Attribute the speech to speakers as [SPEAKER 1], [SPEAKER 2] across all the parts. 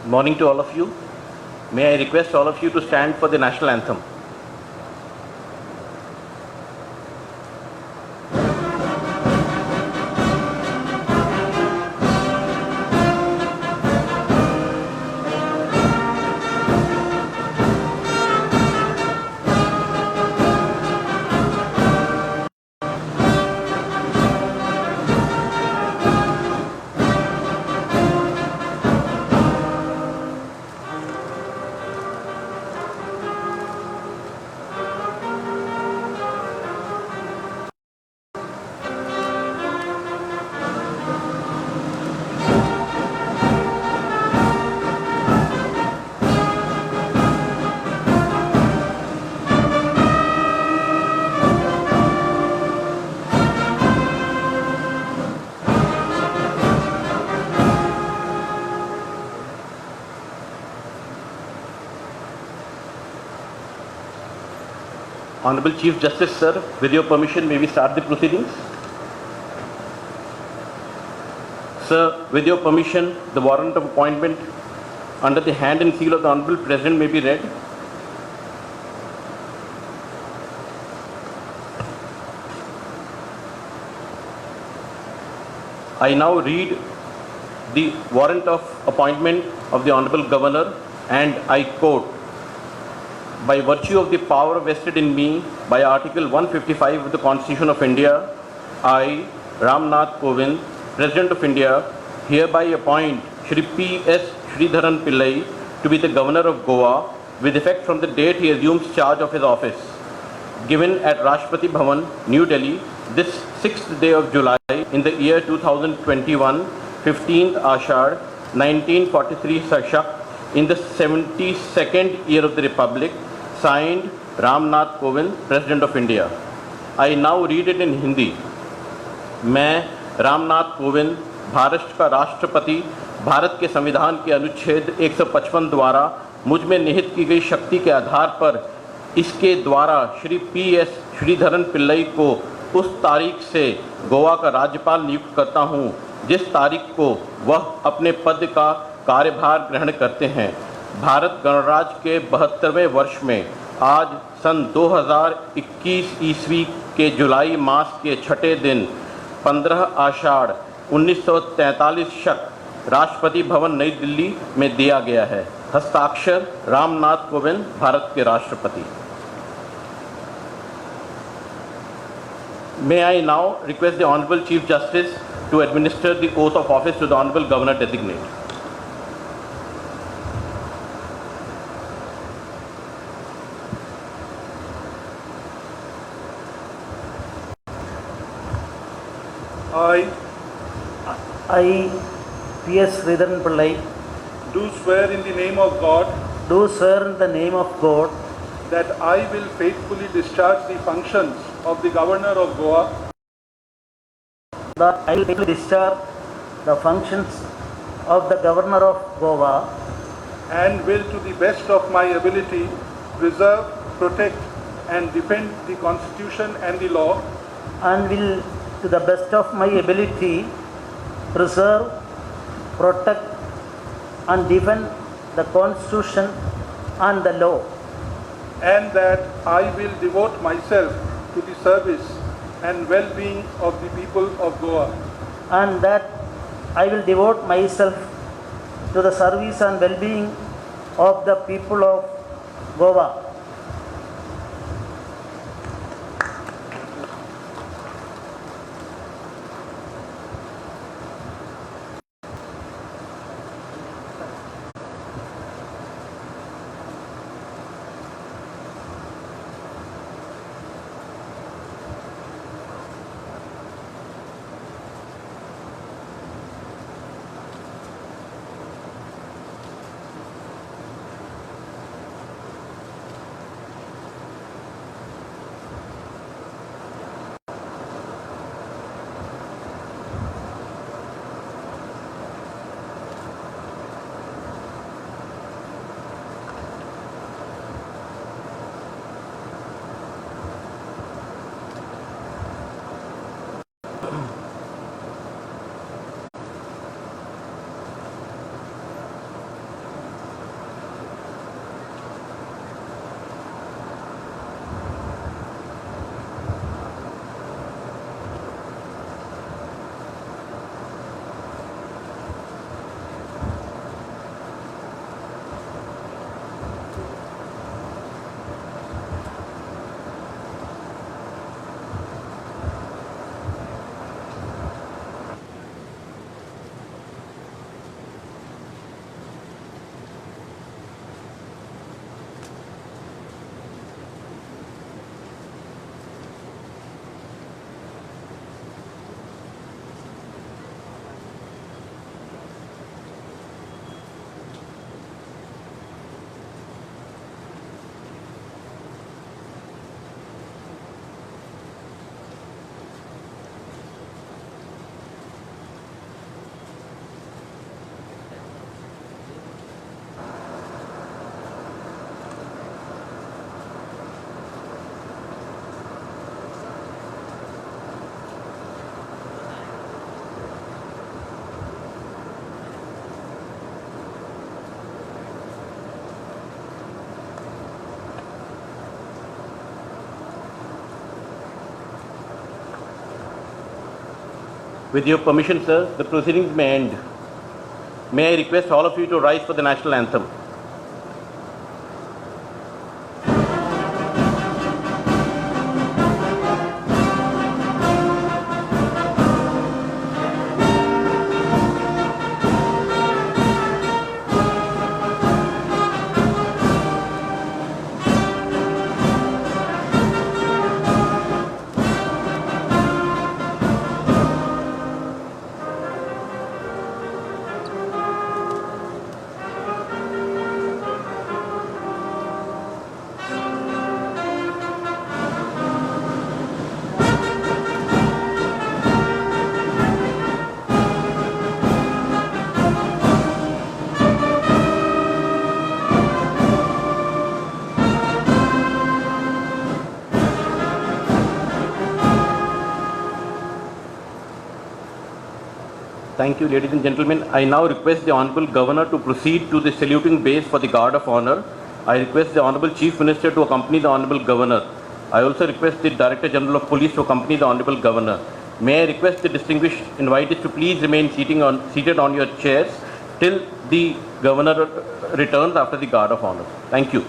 [SPEAKER 1] Morning to all of you. May I request all of you to stand for the national anthem. Honorable Chief Justice, sir, with your permission, may we start the proceedings? Sir, with your permission, the warrant of appointment under the hand and seal of the Honorable President may be read. I now read the warrant of appointment of the Honorable Governor, and I quote, by virtue of the power vested in me by Article 155 of the Constitution of India, I, Ram Nath Kovind, President of India, hereby appoint Shri P.S. Sridharan Pillai to be the Governor of Goa with effect from the date he assumes charge of his office. Given at Rashtrapati Bhavan, New Delhi, this 6th day of July in the year 2021, 15th Ashar, 1943 Shak, in the 72nd year of the Republic, signed Ram Nath Kovind, President of India. I now read it in Hindi. मैं रामनाथ कोविंद भारत का राष्ट्रपति भारत के संविधान के अनुच्छेद 155 द्वारा मुझ में निहित की गई शक्ति के आधार पर इसके द्वारा श्री P.S. श्रीधरन पिल्लई को उस तारीख से गोवा का राज्यपाल नियुक्त करता हूं जिस तारीख को वह अपने पद का कार्यभार ग्रहण करते हैं। भारत गणराज्य के 72वें वर्ष में आज सन 2021 ईस्वी के जुलाई मास के छठे दिन 15 आषाढ़ 1943 शक राष्ट्रपति भवन नई दिल्ली में दिया गया है। हस्ताक्षर रामनाथ कोविंद, भारत के राष्ट्रपति। May I now request the Honorable Chief Justice to administer the oath of office to the Honorable Governor Designate.
[SPEAKER 2] I, P.S. Sridharan Pillai,
[SPEAKER 3] do swear in the name of God
[SPEAKER 2] do swear in the name of God
[SPEAKER 3] that I will faithfully discharge the functions of the Governor of Goa
[SPEAKER 2] that I will discharge the functions of the Governor of Goa
[SPEAKER 3] and will to the best of my ability preserve, protect and defend the Constitution and the law
[SPEAKER 2] and will, to the best of my ability, preserve, protect and defend the Constitution and the law,
[SPEAKER 3] and that I will devote myself to the service and well-being of the people of Goa.
[SPEAKER 2] and that I will devote myself to the service and well-being of the people of Goa.
[SPEAKER 1] With your permission, sir, the proceedings may end. May I request all of you to rise for the national anthem. Thank you, ladies and gentlemen. I now request the Honorable Governor to proceed to the saluting base for the Guard of Honor. I request the Honorable Chief Minister to accompany the Honorable Governor. I also request the Director General of Police to accompany the Honorable Governor. May I request the distinguished invitees to please remain seated on your chairs till the Governor returns after the Guard of Honor. Thank you.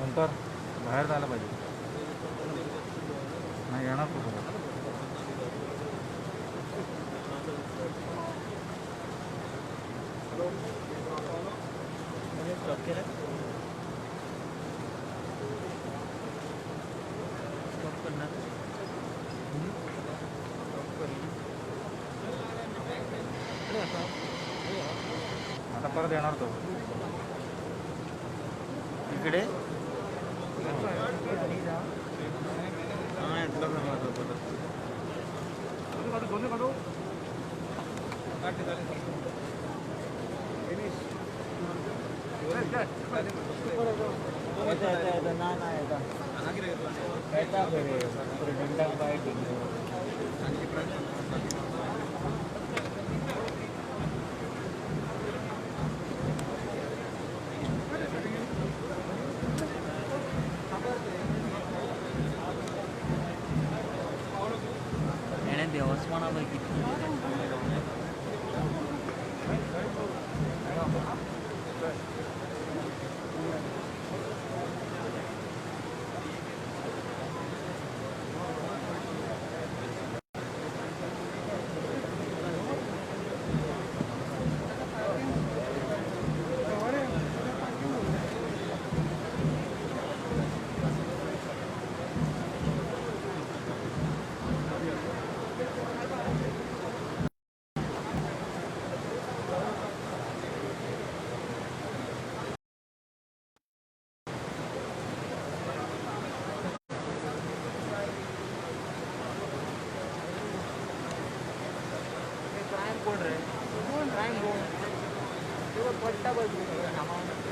[SPEAKER 4] नंतर बाहेर जायला पाहिजे नाही येणार तो
[SPEAKER 2] stop केलं stop करणार
[SPEAKER 4] आता परत येणार तो
[SPEAKER 2] इकडे
[SPEAKER 4] हां इथलं जाणार तो परत
[SPEAKER 2] याने दिवस म्हणाला
[SPEAKER 4] क्राईम कोण रे क्राईम कोण पट्टा बघ